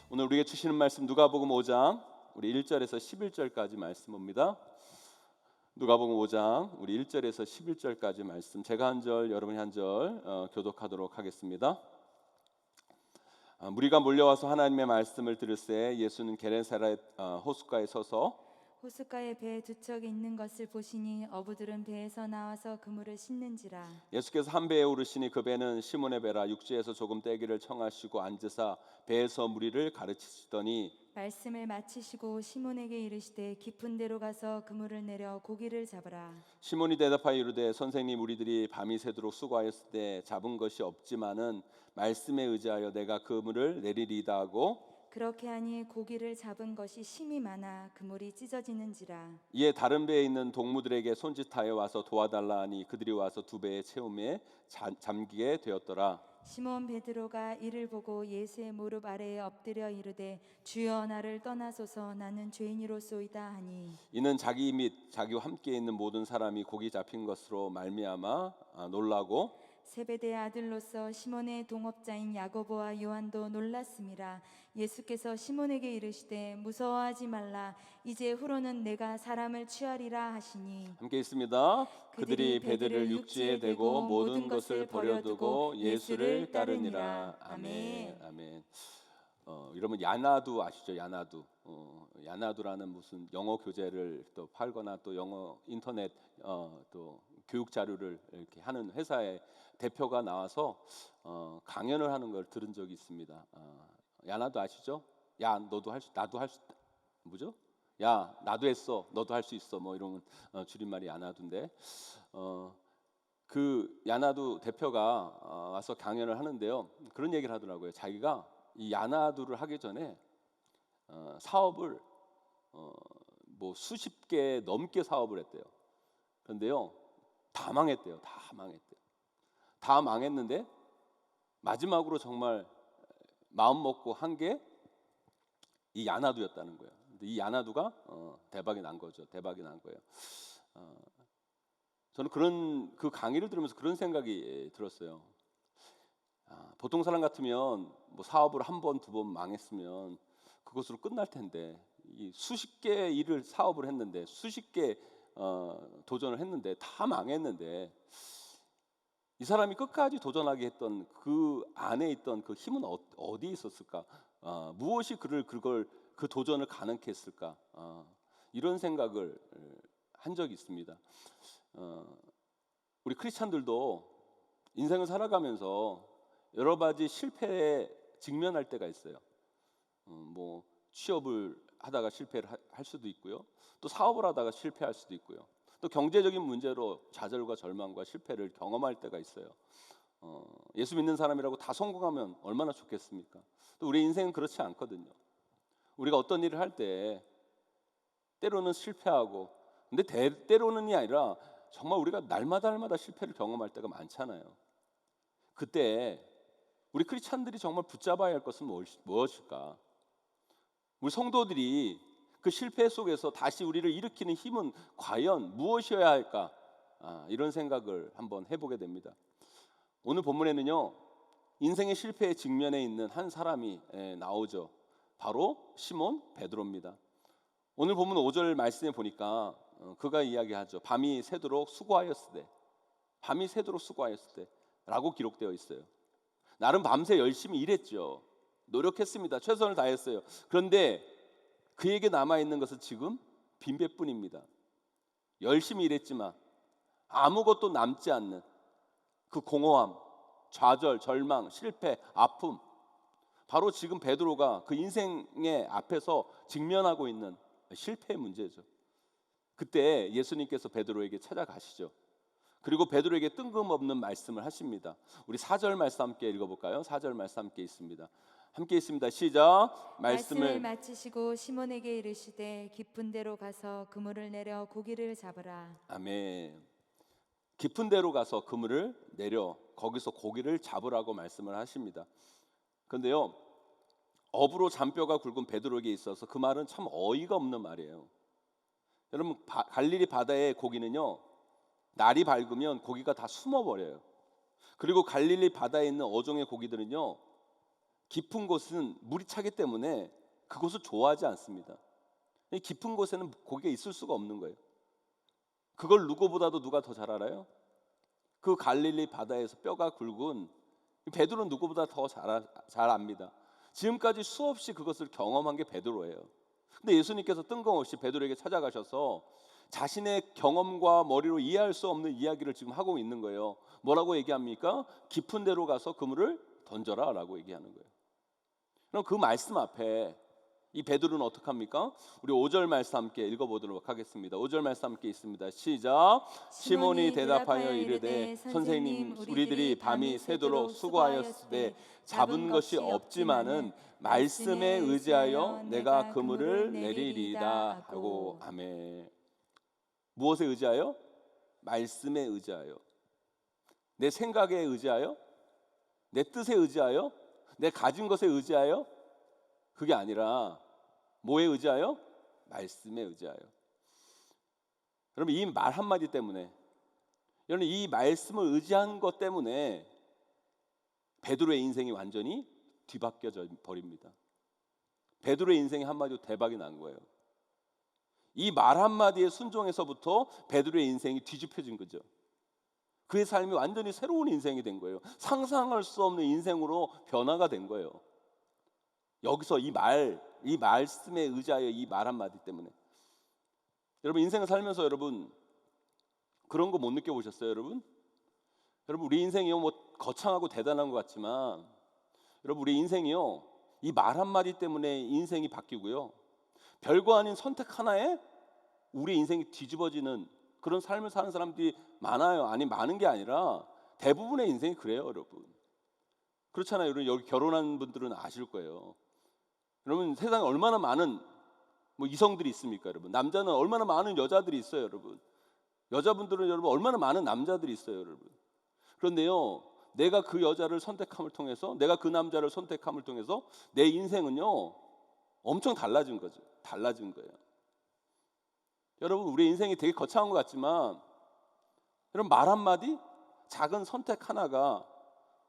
오늘 우리에게 주시는 말씀 누가복음 5장 우리 1절에서 11절까지 말씀입니다. 누가복음 5장 우리 1절에서 11절까지 말씀, 제가 한 절 여러분이 한 절 교독하도록 하겠습니다. 무리가 몰려와서 하나님의 말씀을 들을새 예수는 게네사렛 호숫가에 서서 호숫가에 배 두 척이 있는 것을 보시니 어부들은 배에서 나와서 그물을 씻는지라. 예수께서 한 배에 오르시니 그 배는 시몬의 배라. 육지에서 조금 떼기를 청하시고 앉으사 배에서 무리를 가르치시더니 말씀을 마치시고 시몬에게 이르시되 깊은 데로 가서 그물을 내려 고기를 잡으라. 시몬이 대답하여 이르되 선생님, 우리들이 밤이 새도록 수고하였을 때 잡은 것이 없지만은 말씀에 의지하여 내가 그물을 내리리이다 하고, 그렇게 하니 고기를 잡은 것이 심이 많아 그물이 찢어지는지라. 이에 다른 배에 있는 동무들에게 손짓하여 와서 도와달라 하니 그들이 와서 두 배의 채움에 잠기게 되었더라. 시몬 베드로가 이를 보고 예수의 무릎 아래에 엎드려 이르되 주여, 나를 떠나소서, 나는 죄인이로소이다 하니, 이는 자기 및 자기와 함께 있는 모든 사람이 고기 잡힌 것으로 말미암아 놀라고, 세베대의 아들로서 시몬의 동업자인 야고보와 요한도 놀랐음이라. 예수께서 시몬에게 이르시되 무서워하지 말라, 이제 후로는 내가 사람을 취하리라 하시니, 함께 있습니다. 그들이 배들을 육지에 대고 모든 것을 버려두고 예수를 따르니라. 아멘. 아멘. 여러분 야나두 아시죠? 야나두. 야나두라는 무슨 영어 교재를 또 팔거나 또 영어 인터넷 또 교육 자료를 이렇게 하는 회사의 대표가 나와서 강연을 하는 걸 들은 적이 있습니다. 야나두 아시죠? 야, 너도 나도 할 수, 뭐죠? 야, 나도 했어, 너도 할 수 있어, 뭐 이런 줄임말이 야나두인데, 그 야나두 대표가 와서 강연을 하는데요, 그런 얘기를 하더라고요. 자기가 이 야나두를 하기 전에 사업을 뭐 수십 개 넘게 사업을 했대요. 그런데요, 다 망했대요. 다 망했는데 마지막으로 정말 마음 먹고 한 게 이 야나두였다는 거예요. 근데 이 야나두가 대박이 난 거죠. 대박이 난 거예요. 저는 그 강의를 들으면서 그런 생각이 들었어요. 보통 사람 같으면 뭐 사업을 한 번, 두 번 망했으면 그것으로 끝날 텐데, 이 수십 개의 일을 사업을 했는데, 수십 개 도전을 했는데 다 망했는데, 이 사람이 끝까지 도전하게 했던 그 안에 있던 그 힘은 어디에 있었을까? 무엇이 그 도전을 가능케 했을까? 이런 생각을 한 적이 있습니다. 우리 크리스찬들도 인생을 살아가면서 여러 가지 실패에 직면할 때가 있어요. 뭐 취업을 하다가 실패를 할 수도 있고요. 또 사업을 하다가 실패할 수도 있고요. 또 경제적인 문제로 좌절과 절망과 실패를 경험할 때가 있어요. 예수 믿는 사람이라고 다 성공하면 얼마나 좋겠습니까? 또 우리 인생은 그렇지 않거든요. 우리가 어떤 일을 할 때 때로는 실패하고, 근데 때로는이 아니라 정말 우리가 날마다 실패를 경험할 때가 많잖아요. 그때 우리 크리스찬들이 정말 붙잡아야 할 것은 무엇일까? 우리 성도들이 그 실패 속에서 다시 우리를 일으키는 힘은 과연 무엇이어야 할까? 이런 생각을 한번 해보게 됩니다. 오늘 본문에는요, 인생의 실패의 직면에 있는 한 사람이 나오죠. 바로 시몬 베드로입니다. 오늘 본문 5절 말씀에 보니까 그가 이야기하죠. 밤이 새도록 수고하였을 때 라고 기록되어 있어요. 나름 밤새 열심히 일했죠. 노력했습니다. 최선을 다했어요. 그런데 그에게 남아있는 것은 지금 빈배뿐입니다. 열심히 일했지만 아무것도 남지 않는 그 공허함, 좌절, 절망, 실패, 아픔, 바로 지금 베드로가 그 인생의 앞에서 직면하고 있는 실패의 문제죠. 그때 예수님께서 베드로에게 찾아가시죠. 그리고 베드로에게 뜬금없는 말씀을 하십니다. 우리 4절 말씀 함께 읽어볼까요? 4절 말씀 함께 있습니다. 함께 있습니다. 시작. 말씀을 마치시고 시몬에게 이르시되 깊은 데로 가서 그물을 내려 고기를 잡으라. 아멘. 깊은 데로 가서 그물을 내려 거기서 고기를 잡으라고 말씀을 하십니다. 그런데요, 어부로 잔뼈가 굵은 베드로에게 있어서 그 말은 참 어이가 없는 말이에요. 여러분, 갈릴리 바다의 고기는요, 날이 밝으면 고기가 다 숨어버려요. 그리고 갈릴리 바다에 있는 어종의 고기들은요, 깊은 곳은 물이 차기 때문에 그곳을 좋아하지 않습니다. 이 깊은 곳에는 고기가 있을 수가 없는 거예요. 그걸 누구보다도 누가 더 잘 알아요? 그 갈릴리 바다에서 뼈가 굵은 베드로는 누구보다 더 잘 압니다. 지금까지 수없이 그것을 경험한 게 베드로예요. 근데 예수님께서 뜬금없이 베드로에게 찾아가셔서 자신의 경험과 머리로 이해할 수 없는 이야기를 지금 하고 있는 거예요. 뭐라고 얘기합니까? 깊은 데로 가서 그물을 던져라 라고 얘기하는 거예요. 그럼 그 말씀 앞에 이 베드로는 어떻게 합니까? 우리 5절 말씀 함께 읽어보도록 하겠습니다. 5절 말씀 함께 있습니다. 시작. 시몬이 대답하여 이르되 선생님 우리들이 밤이 새도록 수고하였을 때 잡은 것이 없지만은 말씀에 의지하여 내가 그물을 내리리이다 하고. 아멘. 무엇에 의지하여? 말씀에 의지하여. 내 생각에 의지하여? 내 뜻에 의지하여? 내 가진 것에 의지하여? 그게 아니라 뭐에 의지하여? 말씀에 의지하여. 여러분 이 말 한마디 때문에, 여러분 이 말씀을 의지한 것 때문에 베드로의 인생이 완전히 뒤바뀌어져 버립니다. 베드로의 인생이 한마디로 대박이 난 거예요. 이 말 한마디에 순종해서부터 베드로의 인생이 뒤집혀진 거죠. 그의 삶이 완전히 새로운 인생이 된 거예요. 상상할 수 없는 인생으로 변화가 된 거예요. 여기서 이 말씀에 의지하여 이 말 한마디 때문에. 여러분 인생을 살면서 여러분 그런 거 못 느껴보셨어요? 여러분 우리 인생이요 뭐 거창하고 대단한 것 같지만 여러분 우리 인생이요 이 말 한마디 때문에 인생이 바뀌고요, 별거 아닌 선택 하나에 우리 인생이 뒤집어지는 그런 삶을 사는 사람들이 많아요. 아니 많은 게 아니라 대부분의 인생이 그래요. 여러분 그렇잖아요. 여러분 여기 결혼한 분들은 아실 거예요. 여러분 세상에 얼마나 많은 이성들이 있습니까? 여러분 남자는 얼마나 많은 여자들이 있어요. 여러분 여자분들은 여러분 얼마나 많은 남자들이 있어요. 여러분 그런데요 내가 그 여자를 선택함을 통해서, 내가 그 남자를 선택함을 통해서 내 인생은요 엄청 달라진 거죠. 달라진 거예요. 여러분 우리 인생이 되게 거창한 것 같지만 여러분 말 한마디, 작은 선택 하나가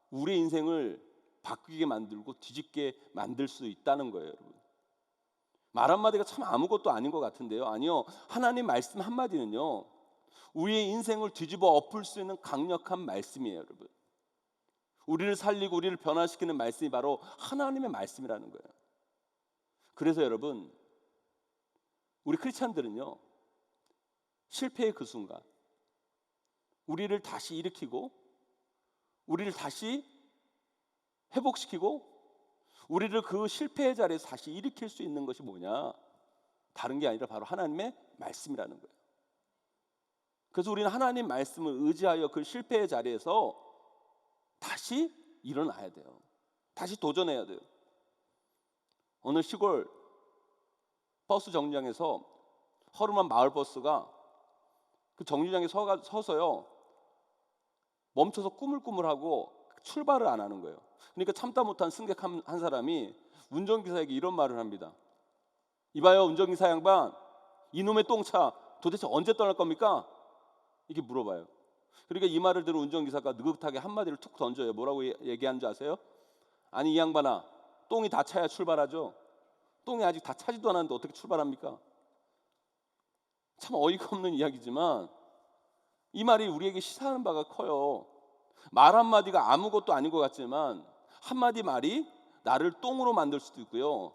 우리 인생을 바뀌게 만들고 뒤집게 만들 수 있다는 거예요. 여러분 말 한마디가 참 아무것도 아닌 것 같은데요, 아니요, 하나님 말씀 한마디는요 우리의 인생을 뒤집어 엎을 수 있는 강력한 말씀이에요. 여러분 우리를 살리고 우리를 변화시키는 말씀이 바로 하나님의 말씀이라는 거예요. 그래서 여러분 우리 크리스찬들은요 실패의 그 순간 우리를 다시 일으키고 우리를 다시 회복시키고 우리를 그 실패의 자리에서 다시 일으킬 수 있는 것이 뭐냐? 다른 게 아니라 바로 하나님의 말씀이라는 거예요. 그래서 우리는 하나님 말씀을 의지하여 그 실패의 자리에서 다시 일어나야 돼요. 다시 도전해야 돼요. 어느 시골 버스 정류장에서 허름한 마을 버스가 그 정류장에 서서요 멈춰서 꾸물꾸물하고 출발을 안 하는 거예요. 그러니까 참다 못한 승객 한 사람이 운전기사에게 이런 말을 합니다. 이봐요 운전기사 양반, 이놈의 똥차 도대체 언제 떠날 겁니까? 이렇게 물어봐요. 그러니까 이 말을 들은 운전기사가 느긋하게 한마디를 툭 던져요. 뭐라고 얘기하는 줄 아세요? 아니 이 양반아, 똥이 다 차야 출발하죠. 똥이 아직 다 차지도 않았는데 어떻게 출발합니까? 참 어이가 없는 이야기지만 이 말이 우리에게 시사하는 바가 커요. 말 한마디가 아무것도 아닌 것 같지만 한마디 말이 나를 똥으로 만들 수도 있고요,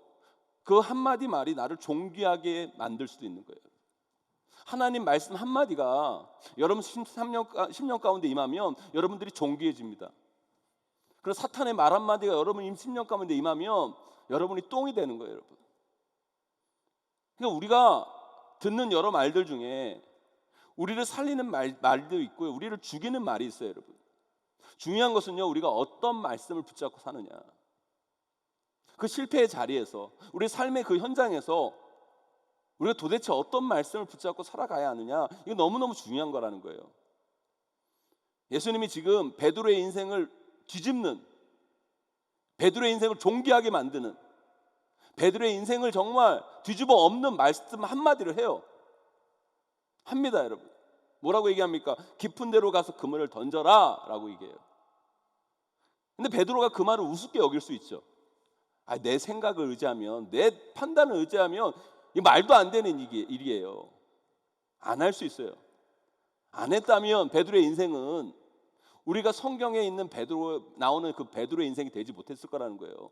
그 한마디 말이 나를 존귀하게 만들 수도 있는 거예요. 하나님 말씀 한마디가 여러분 10년 가운데 임하면 여러분들이 존귀해집니다. 그래서 사탄의 말 한마디가 여러분 10년 가운데 임하면 여러분이 똥이 되는 거예요. 여러분 그러니까 우리가 듣는 여러 말들 중에 우리를 살리는 말도 있고요, 우리를 죽이는 말이 있어요. 여러분 중요한 것은요 우리가 어떤 말씀을 붙잡고 사느냐, 그 실패의 자리에서 우리 삶의 그 현장에서 우리가 도대체 어떤 말씀을 붙잡고 살아가야 하느냐, 이거 너무너무 중요한 거라는 거예요. 예수님이 지금 베드로의 인생을 뒤집는, 베드로의 인생을 존귀하게 만드는, 베드로의 인생을 정말 뒤집어 엎는 말씀 한마디를 해요. 합니다. 여러분 뭐라고 얘기합니까? 깊은 데로 가서 그물을 던져라 라고 얘기해요. 근데 베드로가 그 말을 우습게 여길 수 있죠. 내 생각을 의지하면, 내 판단을 의지하면 이 말도 안 되는 일이에요. 안 할 수 있어요. 안 했다면 베드로의 인생은 우리가 성경에 있는 베드로 나오는 그 베드로의 인생이 되지 못했을 거라는 거예요.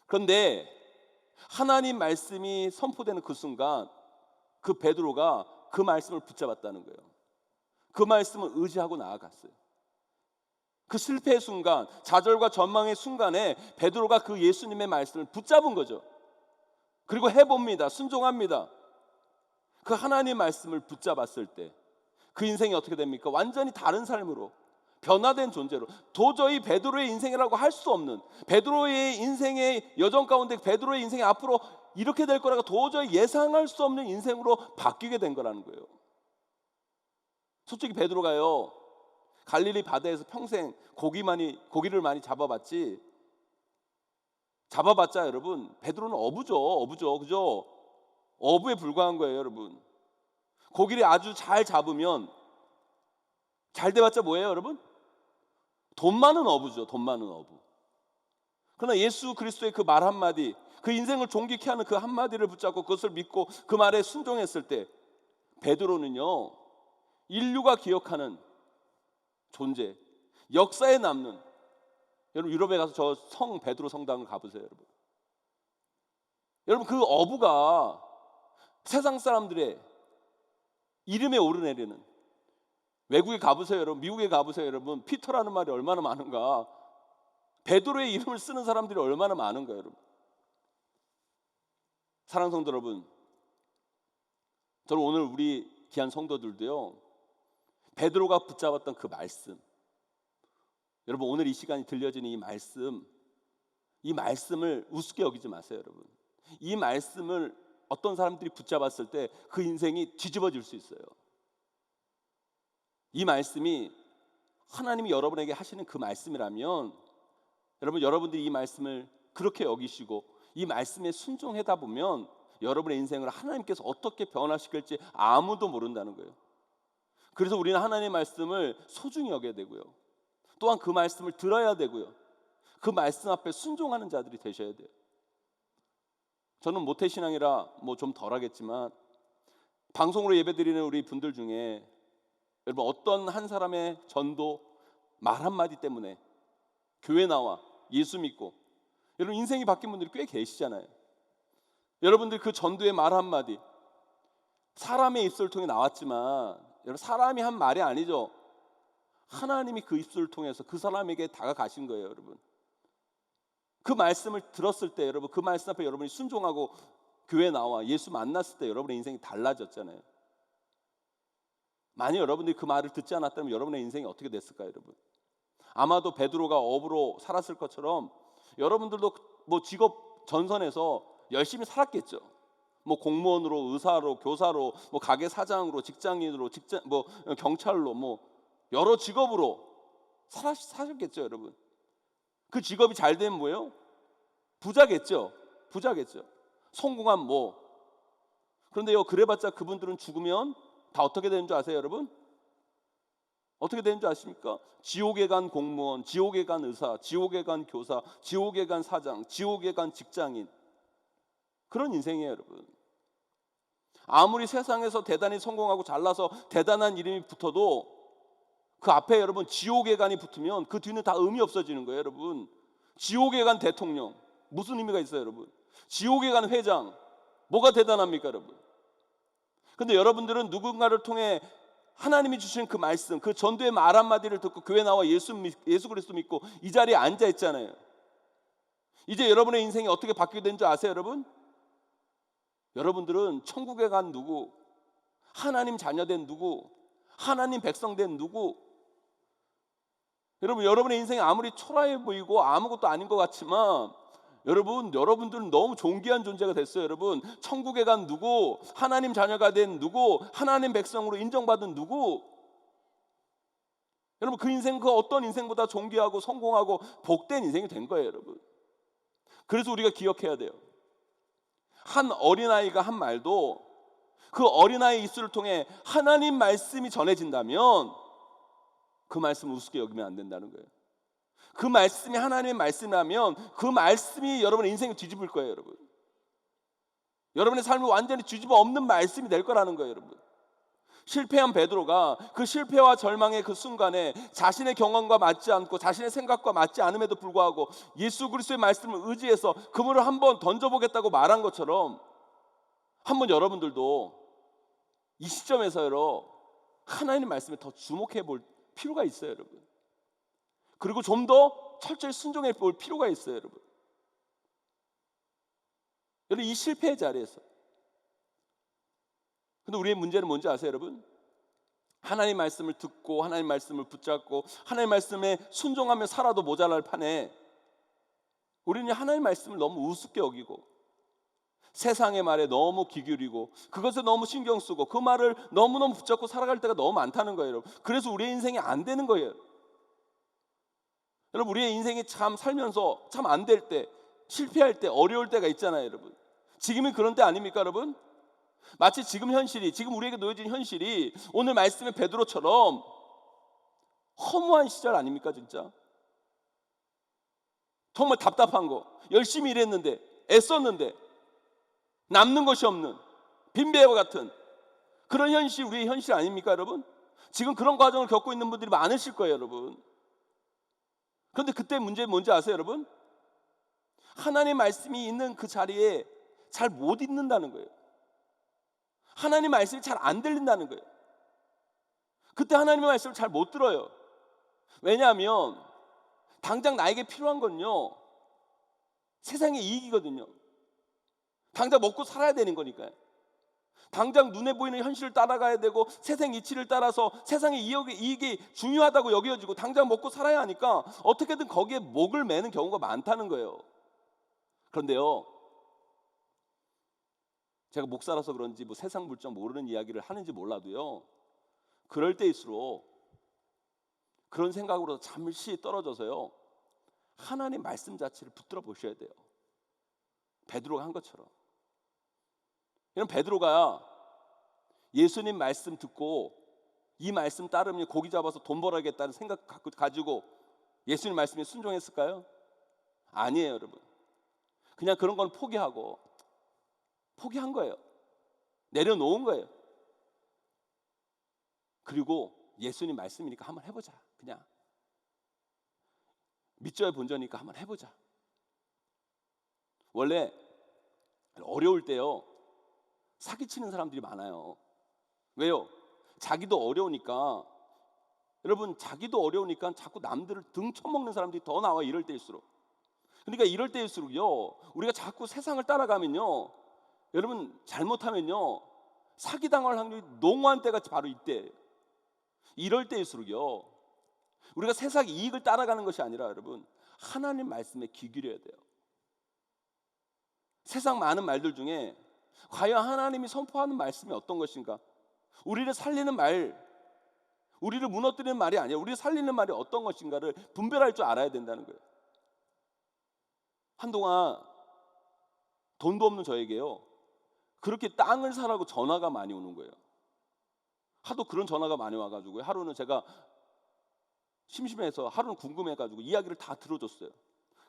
그런데 하나님 말씀이 선포되는 그 순간 그 베드로가 그 말씀을 붙잡았다는 거예요. 그 말씀을 의지하고 나아갔어요. 그 실패의 순간, 좌절과 전망의 순간에 베드로가 그 예수님의 말씀을 붙잡은 거죠. 그리고 해봅니다. 순종합니다. 그 하나님 말씀을 붙잡았을 때 그 인생이 어떻게 됩니까? 완전히 다른 삶으로 변화된 존재로, 도저히 베드로의 인생이라고 할 수 없는, 베드로의 인생의 여정 가운데 베드로의 인생이 앞으로 이렇게 될 거라고 도저히 예상할 수 없는 인생으로 바뀌게 된 거라는 거예요. 솔직히 베드로가요, 갈릴리 바다에서 평생 고기를 많이 잡아봤자 여러분, 베드로는 어부죠. 그죠? 어부에 불과한 거예요, 여러분. 고기를 아주 잘 잡으면 잘 돼봤자 뭐예요, 여러분? 돈 많은 어부죠. 돈 많은 어부. 그러나 예수 그리스도의 그 말 한마디, 그 인생을 존귀케 하는 그 한마디를 붙잡고 그것을 믿고 그 말에 순종했을 때 베드로는요, 인류가 기억하는 존재, 역사에 남는, 여러분 유럽에 가서 저 성 베드로 성당을 가보세요, 여러분. 여러분 그 어부가 세상 사람들의 이름에 오르내리는, 외국에 가보세요, 여러분. 미국에 가보세요, 여러분. 피터라는 말이 얼마나 많은가. 베드로의 이름을 쓰는 사람들이 얼마나 많은가, 여러분. 사랑하는 성도 여러분, 저는 오늘 우리 귀한 성도들도요, 베드로가 붙잡았던 그 말씀, 여러분 오늘 이 시간이 들려지는 이 말씀을 우습게 여기지 마세요, 여러분. 이 말씀을 어떤 사람들이 붙잡았을 때 그 인생이 뒤집어질 수 있어요. 이 말씀이 하나님이 여러분에게 하시는 그 말씀이라면 여러분들이 이 말씀을 그렇게 여기시고 이 말씀에 순종하다 보면 여러분의 인생을 하나님께서 어떻게 변화시킬지 아무도 모른다는 거예요. 그래서 우리는 하나님의 말씀을 소중히 여겨야 되고요, 또한 그 말씀을 들어야 되고요, 그 말씀 앞에 순종하는 자들이 되셔야 돼요. 저는 모태신앙이라 좀 덜하겠지만 방송으로 예배드리는 우리 분들 중에 여러분 어떤 한 사람의 전도 말 한마디 때문에 교회 나와 예수 믿고 여러분 인생이 바뀐 분들이 꽤 계시잖아요. 여러분들 그 전도의 말 한마디, 사람의 입술을 통해 나왔지만 여러분 사람이 한 말이 아니죠. 하나님이 그 입술을 통해서 그 사람에게 다가가신 거예요, 여러분. 그 말씀을 들었을 때 여러분 그 말씀 앞에 여러분이 순종하고 교회 나와 예수 만났을 때 여러분의 인생이 달라졌잖아요. 만약 여러분들이 그 말을 듣지 않았다면 여러분의 인생이 어떻게 됐을까요, 여러분? 아마도 베드로가 어부로 살았을 것처럼 여러분들도 직업 전선에서 열심히 살았겠죠. 공무원으로, 의사로, 교사로, 가게 사장으로, 직장인으로, 경찰로, 여러 직업으로 사셨겠죠, 여러분. 그 직업이 잘 되면 뭐예요? 부자겠죠. 성공한 그런데요, 그래봤자 그분들은 죽으면 다 어떻게 되는 줄 아세요, 여러분? 어떻게 되는 줄 아십니까? 지옥에 간 공무원, 지옥에 간 의사, 지옥에 간 교사, 지옥에 간 사장, 지옥에 간 직장인, 그런 인생이에요, 여러분. 아무리 세상에서 대단히 성공하고 잘나서 대단한 이름이 붙어도 그 앞에 여러분 지옥에 간이 붙으면 그 뒤는 다 의미 없어지는 거예요, 여러분. 지옥에 간 대통령 무슨 의미가 있어요, 여러분? 지옥에 간 회장 뭐가 대단합니까, 여러분? 근데 여러분들은 누군가를 통해 하나님이 주신 그 말씀, 그 전도의 말 한마디를 듣고 교회 나와 예수 그리스도 믿고 이 자리에 앉아 있잖아요. 이제 여러분의 인생이 어떻게 바뀌게 된 줄 아세요, 여러분? 여러분들은 천국에 간 누구, 하나님 자녀 된 누구, 하나님 백성 된 누구, 여러분의 인생이 아무리 초라해 보이고 아무것도 아닌 것 같지만 여러분들은 너무 존귀한 존재가 됐어요, 여러분. 천국에 간 누구, 하나님 자녀가 된 누구, 하나님 백성으로 인정받은 누구. 여러분 그 인생 그 어떤 인생보다 존귀하고 성공하고 복된 인생이 된 거예요, 여러분. 그래서 우리가 기억해야 돼요. 한 어린아이가 한 말도 그 어린아이의 입술을 통해 하나님 말씀이 전해진다면 그 말씀을 우습게 여기면 안 된다는 거예요. 그 말씀이 하나님의 말씀이라면 그 말씀이 여러분의 인생을 뒤집을 거예요, 여러분. 여러분의 삶을 완전히 뒤집어 엎는 말씀이 될 거라는 거예요, 여러분. 실패한 베드로가 그 실패와 절망의 그 순간에 자신의 경험과 맞지 않고 자신의 생각과 맞지 않음에도 불구하고 예수 그리스도의 말씀을 의지해서 그물을 한번 던져보겠다고 말한 것처럼 한번 여러분들도 이 시점에서 하나님의 말씀에 더 주목해 볼 필요가 있어요, 여러분. 그리고 좀 더 철저히 순종해 볼 필요가 있어요, 여러분. 여러분, 이 실패의 자리에서. 근데 우리의 문제는 뭔지 아세요, 여러분? 하나님 말씀을 듣고 하나님 말씀을 붙잡고 하나님 말씀에 순종하며 살아도 모자랄 판에 우리는 하나님 말씀을 너무 우습게 여기고 세상의 말에 너무 귀 기울이고 그것에 너무 신경 쓰고 그 말을 너무너무 붙잡고 살아갈 때가 너무 많다는 거예요, 여러분. 그래서 우리의 인생이 안 되는 거예요. 여러분, 우리의 인생이 참 살면서 참 안 될 때, 실패할 때, 어려울 때가 있잖아요, 여러분. 지금이 그런 때 아닙니까, 여러분? 마치 지금 현실이, 지금 우리에게 놓여진 현실이 오늘 말씀의 베드로처럼 허무한 시절 아닙니까, 진짜? 정말 답답한 거, 열심히 일했는데, 애썼는데 남는 것이 없는 빈배와 같은 그런 현실, 우리의 현실 아닙니까, 여러분? 지금 그런 과정을 겪고 있는 분들이 많으실 거예요, 여러분. 그런데 그때 문제는 뭔지 아세요, 여러분? 하나님의 말씀이 있는 그 자리에 잘 못 있는다는 거예요. 하나님의 말씀이 잘 안 들린다는 거예요. 그때 하나님의 말씀을 잘 못 들어요. 왜냐하면 당장 나에게 필요한 건요, 세상의 이익이거든요. 당장 먹고 살아야 되는 거니까요. 당장 눈에 보이는 현실을 따라가야 되고 세상 이치를 따라서 세상의 이익이 중요하다고 여겨지고 당장 먹고 살아야 하니까 어떻게든 거기에 목을 매는 경우가 많다는 거예요. 그런데요, 제가 목사라서 그런지 뭐 세상 물정 모르는 이야기를 하는지 몰라도요, 그럴 때일수록 그런 생각으로 잠시 떨어져서요, 하나님 말씀 자체를 붙들어 보셔야 돼요. 베드로가 한 것처럼. 이런 베드로가 예수님 말씀 듣고 이 말씀 따르면 고기 잡아서 돈 벌어야겠다는 생각 가지고 예수님 말씀에 순종했을까요? 아니에요, 여러분. 그냥 그런 건 포기한 거예요. 내려놓은 거예요. 그리고 예수님 말씀이니까 한번 해보자. 그냥 믿져야 본전이니까 한번 해보자. 원래 어려울 때요, 사기치는 사람들이 많아요. 왜요? 자기도 어려우니까. 여러분, 자기도 어려우니까 자꾸 남들을 등쳐먹는 사람들이 더 나와, 이럴 때일수록. 그러니까 이럴 때일수록요, 우리가 자꾸 세상을 따라가면요, 여러분 잘못하면요 사기당할 확률이 농후한 때가 바로 이때. 이럴 때일수록요, 우리가 세상 이익을 따라가는 것이 아니라 여러분 하나님 말씀에 귀 기울여야 돼요. 세상 많은 말들 중에 과연 하나님이 선포하는 말씀이 어떤 것인가? 우리를 살리는 말, 우리를 무너뜨리는 말이 아니라 우리를 살리는 말이 어떤 것인가를 분별할 줄 알아야 된다는 거예요. 한동안 돈도 없는 저에게요, 그렇게 땅을 사라고 전화가 많이 오는 거예요. 하도 그런 전화가 많이 와가지고 하루는 제가 심심해서, 하루는 궁금해가지고 이야기를 다 들어줬어요.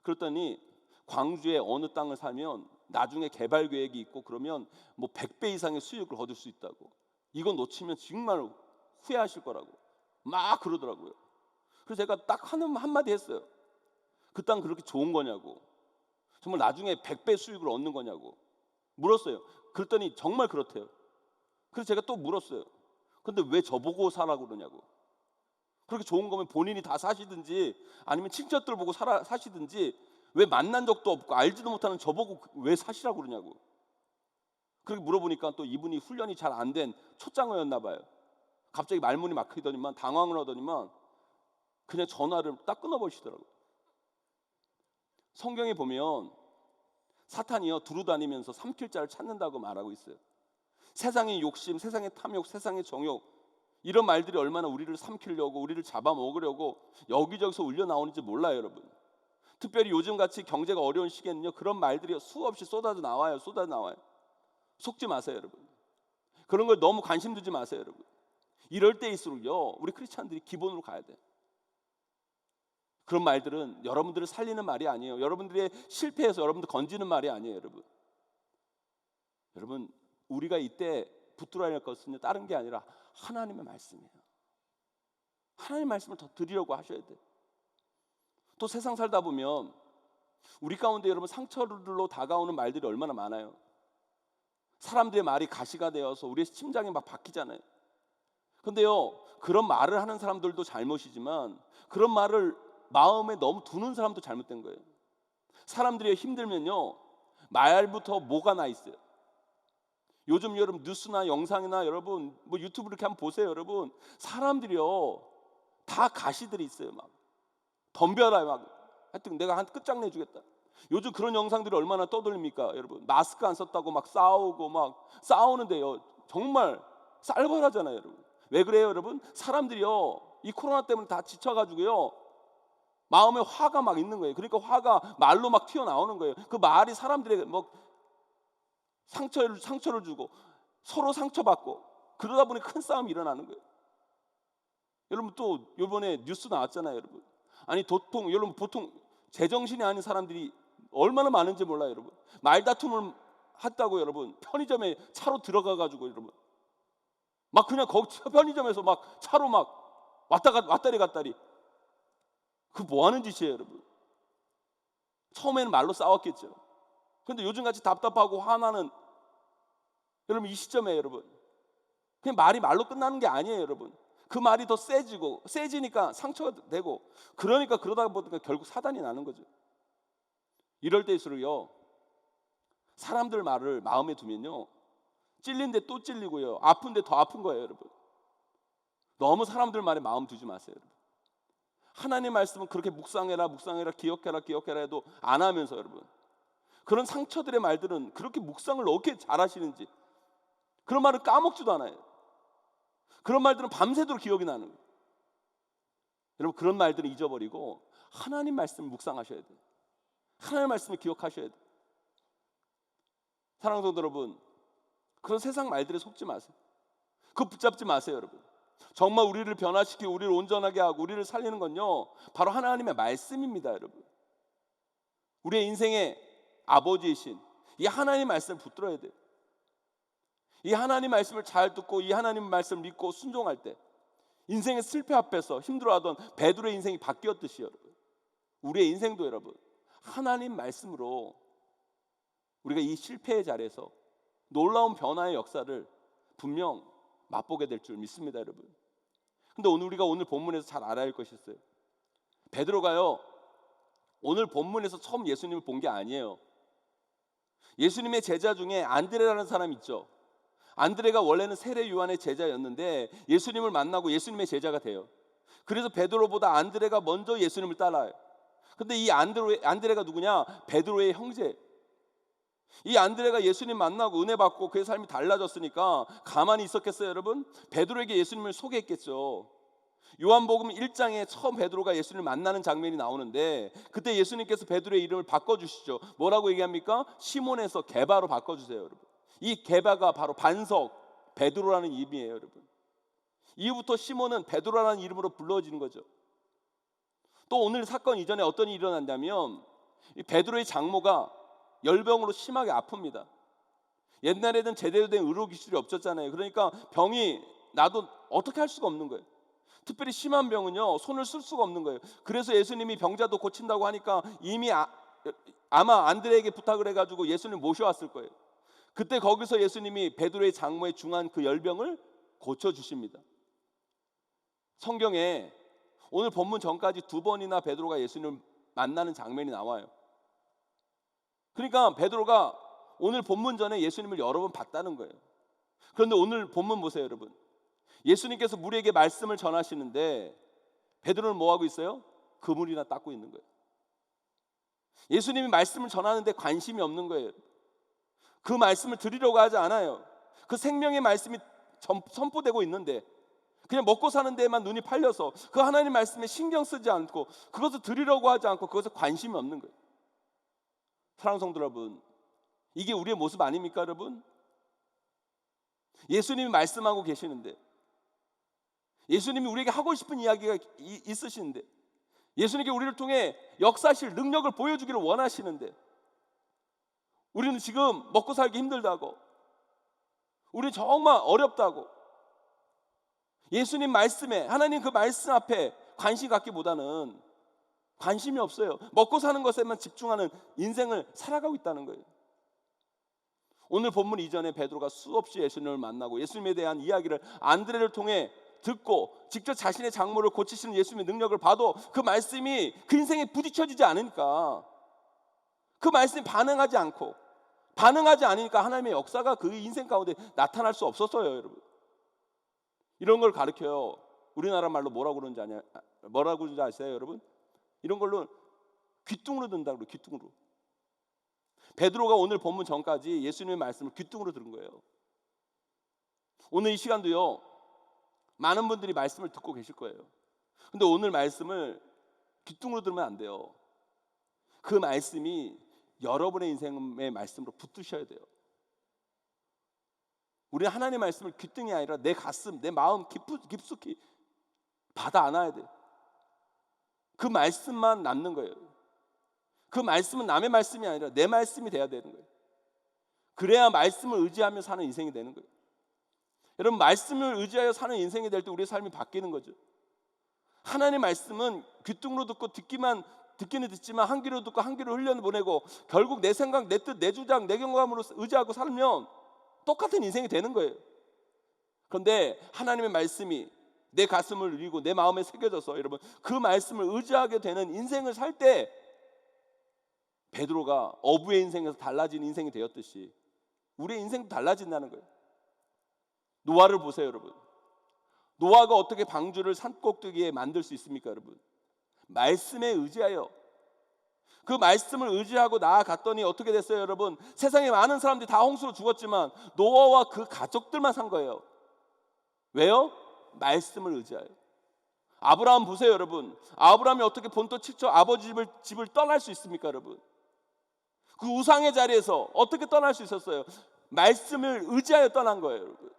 그랬더니 광주에 어느 땅을 사면 나중에 개발 계획이 있고 그러면 뭐 100배 이상의 수익을 얻을 수 있다고, 이거 놓치면 정말 후회하실 거라고 막 그러더라고요. 그래서 제가 딱 한마디 했어요. 그 땅 그렇게 좋은 거냐고, 정말 나중에 100배 수익을 얻는 거냐고 물었어요. 그랬더니 정말 그렇대요. 그래서 제가 또 물었어요. 근데 왜 저보고 사라고 그러냐고. 그렇게 좋은 거면 본인이 다 사시든지 아니면 친척들 보고 사시든지 왜 만난 적도 없고 알지도 못하는 저보고 왜 사시라고 그러냐고. 그렇게 물어보니까 또 이분이 훈련이 잘 안 된 초장어였나 봐요. 갑자기 말문이 막히더니만 당황을 하더니만 그냥 전화를 딱 끊어버리시더라고요. 성경에 보면 사탄이요 두루다니면서 삼킬 자를 찾는다고 말하고 있어요. 세상의 욕심, 세상의 탐욕, 세상의 정욕, 이런 말들이 얼마나 우리를 삼키려고, 우리를 잡아먹으려고 여기저기서 울려 나오는지 몰라요, 여러분. 특별히 요즘같이 경제가 어려운 시기에는요, 그런 말들이 수없이 쏟아져 나와요. 속지 마세요, 여러분. 그런 걸 너무 관심 두지 마세요, 여러분. 이럴 때일수록요, 우리 크리스찬들이 기본으로 가야 돼. 그런 말들은 여러분들을 살리는 말이 아니에요. 여러분들의 실패에서 여러분들 건지는 말이 아니에요, 여러분. 여러분, 우리가 이때 붙들어야 할 것은 다른 게 아니라 하나님의 말씀이에요. 하나님의 말씀을 더 드리려고 하셔야 돼요. 또 세상 살다 보면 우리 가운데 여러분 상처로 다가오는 말들이 얼마나 많아요. 사람들의 말이 가시가 되어서 우리의 심장이 막 박히잖아요. 근데요, 그런 말을 하는 사람들도 잘못이지만 그런 말을 마음에 너무 두는 사람도 잘못된 거예요. 사람들이 힘들면요, 말부터 뭐가 나 있어요. 요즘 여러분 뉴스나 영상이나 여러분 뭐 유튜브 이렇게 한번 보세요. 여러분 사람들이요 다 가시들이 있어요. 막 덤벼라, 막 하여튼 내가 한 끝장내 주겠다. 요즘 그런 영상들이 얼마나 떠돌립니까? 여러분 마스크 안 썼다고 막 싸우고 막 싸우는데요, 정말 쌀벌하잖아요. 여러분 왜 그래요? 여러분 사람들이요 이 코로나 때문에 다 지쳐가지고요 마음에 화가 막 있는 거예요. 그러니까 화가 말로 막 튀어나오는 거예요. 그 말이 사람들에게 뭐 상처를 주고 서로 상처받고 그러다 보니 큰 싸움이 일어나는 거예요. 여러분 또 이번에 뉴스 나왔잖아요. 여러분 아니 여러분 보통 제정신이 아닌 사람들이 얼마나 많은지 몰라요. 여러분 말다툼을 했다고 여러분 편의점에 차로 들어가가지고 여러분 막 그냥 거기 편의점에서 막 차로 막 왔다리 갔다리. 그 뭐 하는 짓이에요, 여러분? 처음에는 말로 싸웠겠죠. 그런데 요즘같이 답답하고 화나는 여러분 이 시점에 여러분 그냥 말로 끝나는 게 아니에요. 여러분 그 말이 더 세지니까 상처가 되고 그러니까 그러다 보니까 결국 사단이 나는 거죠. 이럴 때일수록요 사람들 말을 마음에 두면요 찔린데 또 찔리고요 아픈데 더 아픈 거예요. 여러분 너무 사람들 말에 마음 두지 마세요. 여러분 하나님 말씀은 그렇게 묵상해라 기억해라 해도 안 하면서 여러분 그런 상처들의 말들은 그렇게 묵상을 어떻게 잘하시는지 그런 말을 까먹지도 않아요. 그런 말들은 밤새도록 기억이 나는 거예요. 여러분 그런 말들은 잊어버리고 하나님 말씀을 묵상하셔야 돼요. 하나님 말씀을 기억하셔야 돼요. 사랑하는 성도 여러분 그런 세상 말들에 속지 마세요. 그거 붙잡지 마세요. 여러분 정말 우리를 변화시키고 우리를 온전하게 하고 우리를 살리는 건요 바로 하나님의 말씀입니다. 여러분 우리의 인생의 아버지이신 이 하나님 말씀을 붙들어야 돼요. 이 하나님 말씀을 잘 듣고 이 하나님 말씀을 믿고 순종할 때 인생의 실패 앞에서 힘들어하던 베드로의 인생이 바뀌었듯이 여러분 우리의 인생도 여러분 하나님 말씀으로 우리가 이 실패의 자리에서 놀라운 변화의 역사를 분명 맛보게 될 줄 믿습니다. 여러분 근데 우리가 오늘 본문에서 잘 알아야 할 것이 있어요. 베드로가요 오늘 본문에서 처음 예수님을 본 게 아니에요. 예수님의 제자 중에 안드레라는 사람이 있죠. 안드레가 원래는 세례 요한의 제자였는데 예수님을 만나고 예수님의 제자가 돼요. 그래서 베드로보다 안드레가 먼저 예수님을 따라요. 근데 이 안드레가 누구냐? 베드로의 형제. 이 안드레가 예수님 만나고 은혜 받고 그의 삶이 달라졌으니까 가만히 있었겠어요, 여러분? 베드로에게 예수님을 소개했겠죠. 요한복음 1장에 처음 베드로가 예수님을 만나는 장면이 나오는데 그때 예수님께서 베드로의 이름을 바꿔주시죠. 뭐라고 얘기합니까? 시몬에서 게바로 바꿔주세요. 여러분 이 게바가 바로 반석 베드로라는 이름이에요. 여러분 이후부터 시몬은 베드로라는 이름으로 불러지는 거죠. 또 오늘 사건 이전에 어떤 일이 일어났냐면 이 베드로의 장모가 열병으로 심하게 아픕니다. 옛날에는 제대로 된 의료기술이 없었잖아요. 그러니까 병이 나도 어떻게 할 수가 없는 거예요. 특별히 심한 병은요 손을 쓸 수가 없는 거예요. 그래서 예수님이 병자도 고친다고 하니까 이미 아마 안드레에게 부탁을 해가지고 예수님 모셔왔을 거예요. 그때 거기서 예수님이 베드로의 장모의 중한 그 열병을 고쳐주십니다. 성경에 오늘 본문 전까지 2번이나 베드로가 예수님을 만나는 장면이 나와요. 그러니까 베드로가 오늘 본문 전에 예수님을 여러 번 봤다는 거예요. 그런데 오늘 본문 보세요. 여러분 예수님께서 무리에게 말씀을 전하시는데 베드로는 뭐하고 있어요? 그물이나 닦고 있는 거예요. 예수님이 말씀을 전하는데 관심이 없는 거예요. 그 말씀을 들으려고 하지 않아요. 그 생명의 말씀이 선포되고 있는데 그냥 먹고 사는 데에만 눈이 팔려서 그 하나님 말씀에 신경 쓰지 않고 그것을 들으려고 하지 않고 그것에 관심이 없는 거예요. 사랑하는 성도 여러분 이게 우리의 모습 아닙니까? 여러분 예수님이 말씀하고 계시는데 예수님이 우리에게 하고 싶은 이야기가 있으신데 예수님께 우리를 통해 역사하실 능력을 보여주기를 원하시는데 우리는 지금 먹고 살기 힘들다고, 우리 정말 어렵다고 예수님 말씀에, 하나님 그 말씀 앞에 관심 갖기보다는 관심이 없어요. 먹고 사는 것에만 집중하는 인생을 살아가고 있다는 거예요. 오늘 본문 이전에 베드로가 수없이 예수님을 만나고 예수님에 대한 이야기를 안드레를 통해 듣고 직접 자신의 장모를 고치시는 예수님의 능력을 봐도 그 말씀이 그 인생에 부딪혀지지 않으니까, 그 말씀이 반응하지 않으니까 하나님의 역사가 그 인생 가운데 나타날 수 없었어요. 여러분, 이런 걸 가르쳐요. 우리나라 말로 뭐라고 그러는지 아세요? 여러분, 이런 걸로 귀뚱으로 든다고 그래요. 귀뚱으로. 베드로가 오늘 본문 전까지 예수님의 말씀을 귀뚱으로 들은 거예요. 오늘 이 시간도요, 많은 분들이 말씀을 듣고 계실 거예요. 근데 오늘 말씀을 귀뚱으로 들으면 안 돼요. 그 말씀이 여러분의 인생의 말씀으로 붙드셔야 돼요. 우리는 하나님의 말씀을 귀등이 아니라 내 가슴, 내 마음 깊숙이 받아 안아야 돼요. 그 말씀만 남는 거예요. 그 말씀은 남의 말씀이 아니라 내 말씀이 돼야 되는 거예요. 그래야 말씀을 의지하며 사는 인생이 되는 거예요. 여러분, 말씀을 의지하여 사는 인생이 될 때 우리의 삶이 바뀌는 거죠. 하나님의 말씀은 귀뚱으로 듣고 듣기는 듣지만 한 귀로 듣고 한 귀로 흘려보내고 결국 내 생각, 내 뜻, 내 주장, 내 경험으로 의지하고 살면 똑같은 인생이 되는 거예요. 그런데 하나님의 말씀이 내 가슴을 누리고 내 마음에 새겨져서 여러분 그 말씀을 의지하게 되는 인생을 살 때 베드로가 어부의 인생에서 달라진 인생이 되었듯이 우리의 인생도 달라진다는 거예요. 노아를 보세요. 여러분, 노아가 어떻게 방주를 산꼭대기에 만들 수 있습니까? 여러분, 말씀에 의지하여 그 말씀을 의지하고 나아갔더니 어떻게 됐어요? 여러분, 세상에 많은 사람들이 다 홍수로 죽었지만 노아와 그 가족들만 산 거예요. 왜요? 말씀을 의지하여. 아브라함 보세요. 여러분, 아브라함이 어떻게 본토 칠처 아버지 집을 떠날 수 있습니까? 여러분, 그 우상의 자리에서 어떻게 떠날 수 있었어요? 말씀을 의지하여 떠난 거예요. 여러분,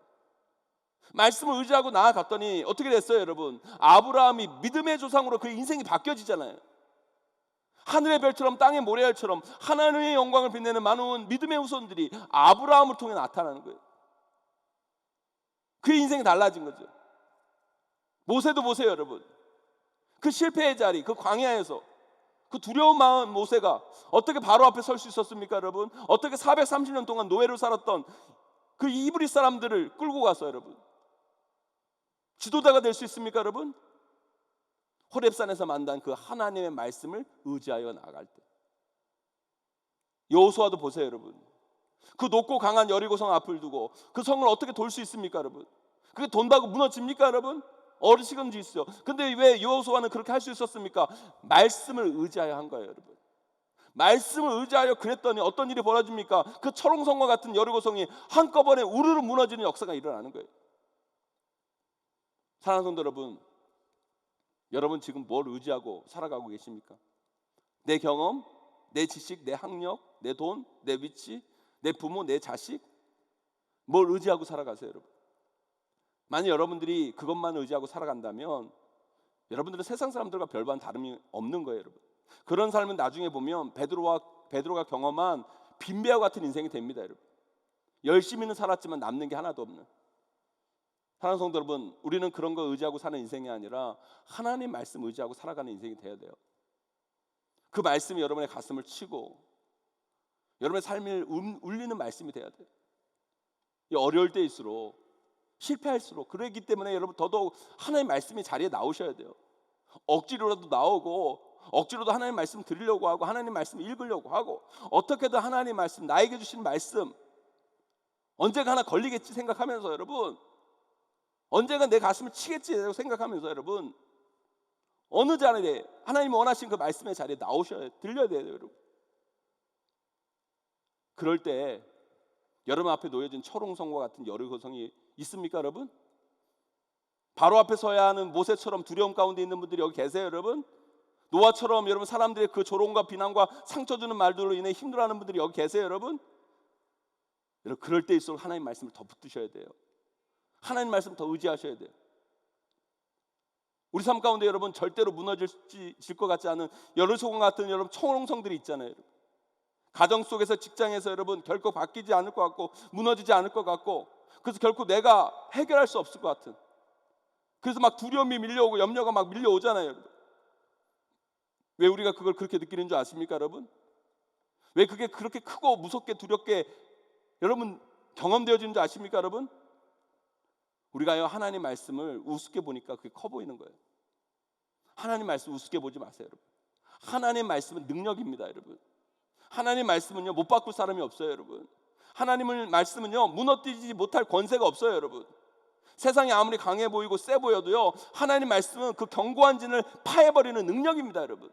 말씀을 의지하고 나아갔더니 어떻게 됐어요? 여러분, 아브라함이 믿음의 조상으로 그 인생이 바뀌어지잖아요. 하늘의 별처럼 땅의 모래알처럼 하나님의 영광을 빛내는 많은 믿음의 후손들이 아브라함을 통해 나타나는 거예요. 그 인생이 달라진 거죠. 모세도 보세요. 여러분, 그 실패의 자리, 그 광야에서 그 두려운 마음 모세가 어떻게 바로 앞에 설 수 있었습니까? 여러분, 어떻게 430년 동안 노예로 살았던 그 이브리 사람들을 끌고 가서 여러분 지도자가 될 수 있습니까? 여러분, 호렙산에서 만난 그 하나님의 말씀을 의지하여 나아갈 때. 여호수아도 보세요. 여러분, 그 높고 강한 여리고성 앞을 두고 그 성을 어떻게 돌 수 있습니까? 여러분, 그게 돈다고 무너집니까? 여러분, 어르시건지 있어요. 근데 왜 여호수아는 그렇게 할 수 있었습니까? 말씀을 의지하여 한 거예요. 여러분, 말씀을 의지하여 그랬더니 어떤 일이 벌어집니까? 그 철옹성과 같은 여리고성이 한꺼번에 우르르 무너지는 역사가 일어나는 거예요. 사랑하는 성도 여러분, 여러분 지금 뭘 의지하고 살아가고 계십니까? 내 경험, 내 지식, 내 학력, 내 돈, 내 위치, 내 부모, 내 자식, 뭘 의지하고 살아가세요? 여러분, 만약 여러분들이 그것만 의지하고 살아간다면 여러분들은 세상 사람들과 별반 다름이 없는 거예요. 여러분, 그런 삶은 나중에 보면 베드로가 경험한 빈배와 같은 인생이 됩니다. 여러분, 열심히는 살았지만 남는 게 하나도 없는. 사랑하는 성도 여러분, 우리는 그런 거 의지하고 사는 인생이 아니라 하나님 말씀 의지하고 살아가는 인생이 돼야 돼요. 그 말씀이 여러분의 가슴을 치고 여러분의 삶을 울리는 말씀이 돼야 돼요. 어려울 때일수록, 실패할수록, 그러기 때문에 여러분 더더욱 하나님 말씀이 자리에 나오셔야 돼요. 억지로라도 나오고 억지로도 하나님 말씀 드리려고 하고 하나님 말씀 읽으려고 하고 어떻게든 하나님 말씀, 나에게 주신 말씀 언젠가 하나 걸리겠지 생각하면서 여러분, 언젠가 내 가슴을 치겠지 생각하면서 여러분 어느 자리에 하나님이 원하신 그 말씀의 자리에 나오셔야 들려야 돼요. 여러분, 그럴 때 여러분 앞에 놓여진 철옹성과 같은 여리고성이 있습니까? 여러분, 바로 앞에 서야 하는 모세처럼 두려움 가운데 있는 분들이 여기 계세요. 여러분, 노아처럼 여러분 사람들의 그 조롱과 비난과 상처 주는 말들로 인해 힘들어하는 분들이 여기 계세요. 여러분, 그럴 때일수록 하나님 말씀을 더 붙드셔야 돼요. 하나님 말씀 더 의지하셔야 돼요. 우리 삶 가운데 여러분 절대로 무너질 것 같지 않은 여리고성 같은 여러분 청롱성들이 있잖아요. 여러분. 가정 속에서, 직장에서 여러분 결코 바뀌지 않을 것 같고 무너지지 않을 것 같고, 그래서 결코 내가 해결할 수 없을 것 같은, 그래서 막 두려움이 밀려오고 염려가 막 밀려오잖아요. 여러분. 왜 우리가 그걸 그렇게 느끼는 줄 아십니까 여러분? 왜 그게 그렇게 크고 무섭게 두렵게 여러분 경험되어지는 줄 아십니까 여러분? 우리가요 하나님 말씀을 우습게 보니까 그게 커 보이는 거예요. 하나님 말씀 우습게 보지 마세요 여러분. 하나님 말씀은 능력입니다 여러분. 하나님 말씀은요 못 바꿀 사람이 없어요 여러분. 하나님의 말씀은요 무너뜨리지 못할 권세가 없어요 여러분. 세상이 아무리 강해 보이고 세 보여도요 하나님 말씀은 그 견고한 진을 파해버리는 능력입니다 여러분.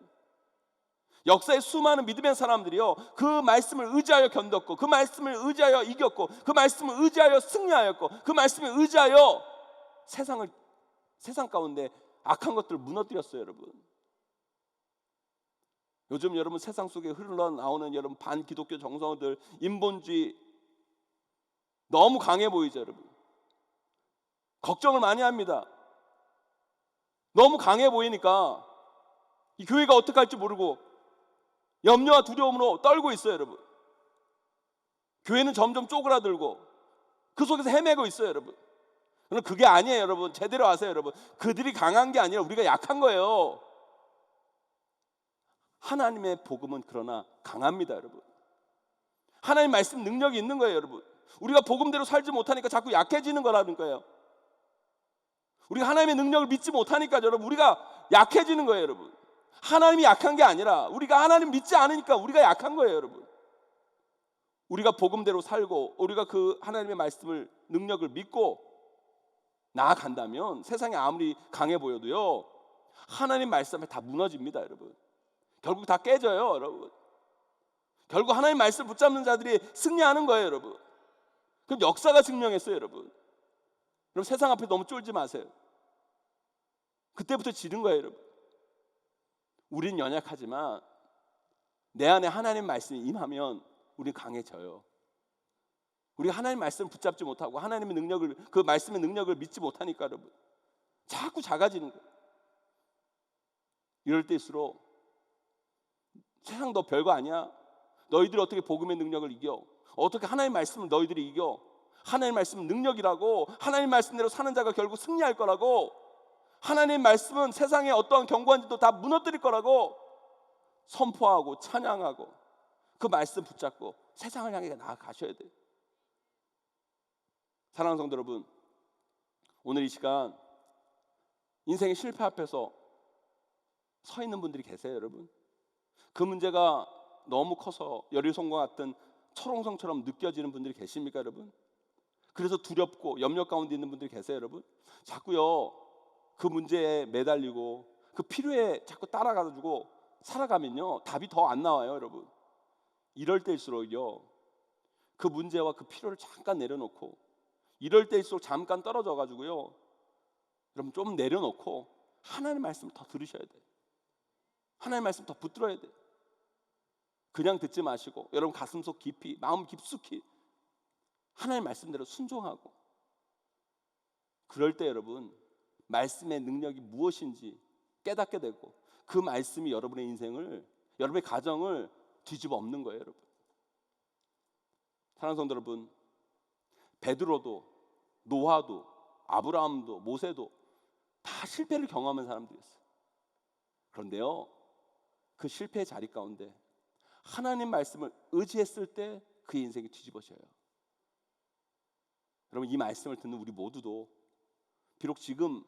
역사의 수많은 믿음의 사람들이요 그 말씀을 의지하여 견뎠고, 그 말씀을 의지하여 이겼고, 그 말씀을 의지하여 승리하였고, 그 말씀을 의지하여 세상 가운데 악한 것들을 무너뜨렸어요 여러분. 요즘 여러분 세상 속에 흘러나오는 여러분 반기독교 정서들, 인본주의 너무 강해 보이죠 여러분. 걱정을 많이 합니다. 너무 강해 보이니까 이 교회가 어떻게 할지 모르고 염려와 두려움으로 떨고 있어요 여러분. 교회는 점점 쪼그라들고 그 속에서 헤매고 있어요 여러분. 그럼 그게 아니에요 여러분. 제대로 아세요 여러분. 그들이 강한 게 아니라 우리가 약한 거예요. 하나님의 복음은 그러나 강합니다 여러분. 하나님 말씀 능력이 있는 거예요 여러분. 우리가 복음대로 살지 못하니까 자꾸 약해지는 거라는 거예요. 우리가 하나님의 능력을 믿지 못하니까 여러분 우리가 약해지는 거예요 여러분. 하나님이 약한 게 아니라 우리가 하나님 믿지 않으니까 우리가 약한 거예요 여러분. 우리가 복음대로 살고 우리가 그 하나님의 말씀을 능력을 믿고 나아간다면 세상이 아무리 강해 보여도요 하나님 말씀에 다 무너집니다 여러분. 결국 다 깨져요 여러분. 결국 하나님 말씀 붙잡는 자들이 승리하는 거예요 여러분. 그럼 역사가 증명했어요 여러분. 그럼 세상 앞에 너무 쫄지 마세요. 그때부터 지는 거예요 여러분. 우린 연약하지만 내 안에 하나님 말씀이 임하면 우린 강해져요. 우리가 하나님 말씀을 붙잡지 못하고 하나님의 능력을, 그 말씀의 능력을 믿지 못하니까 여러분 자꾸 작아지는 거예요. 이럴 때일수록 세상 너 별거 아니야. 너희들이 어떻게 복음의 능력을 이겨? 어떻게 하나님 말씀을 너희들이 이겨? 하나님 말씀은 능력이라고. 하나님 말씀대로 사는 자가 결국 승리할 거라고. 하나님 말씀은 세상에 어떠한 견고한 짓도 다 무너뜨릴 거라고 선포하고 찬양하고 그 말씀 붙잡고 세상을 향해 나아가셔야 돼요. 사랑하는 성도 여러분, 오늘 이 시간 인생의 실패 앞에서 서 있는 분들이 계세요 여러분. 그 문제가 너무 커서 여리고성과 같은 초롱성처럼 느껴지는 분들이 계십니까 여러분? 그래서 두렵고 염려 가운데 있는 분들이 계세요 여러분? 자꾸요 그 문제에 매달리고 그 필요에 자꾸 따라가지고 살아가면요 답이 더 안 나와요 여러분. 이럴 때일수록요 그 문제와 그 필요를 잠깐 내려놓고, 이럴 때일수록 잠깐 떨어져 가지고요 여러분 좀 내려놓고 하나님의 말씀을 더 들으셔야 돼요. 하나님의 말씀 더 붙들어야 돼요. 그냥 듣지 마시고 여러분 가슴속 깊이, 마음 깊숙이 하나님의 말씀대로 순종하고, 그럴 때 여러분 말씀의 능력이 무엇인지 깨닫게 되고 그 말씀이 여러분의 인생을, 여러분의 가정을 뒤집어 엎는 거예요 여러분. 사랑하는 성도 여러분, 베드로도 노아도 아브라함도 모세도 다 실패를 경험한 사람들이었어요. 그런데요 그 실패의 자리 가운데 하나님 말씀을 의지했을 때 그의 인생이 뒤집어져요. 여러분 이 말씀을 듣는 우리 모두도 비록 지금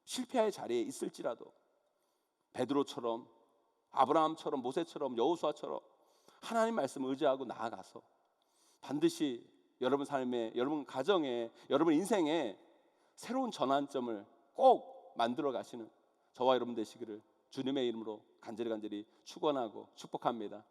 실패의 자리에 있을지라도 베드로처럼 아브라함처럼 모세처럼 여호수아처럼 하나님 말씀을 의지하고 나아가서 반드시 여러분 삶에, 여러분 가정에, 여러분 인생에 새로운 전환점을 꼭 만들어 가시는 저와 여러분 되시기를 주님의 이름으로 간절히 축원하고 축복합니다.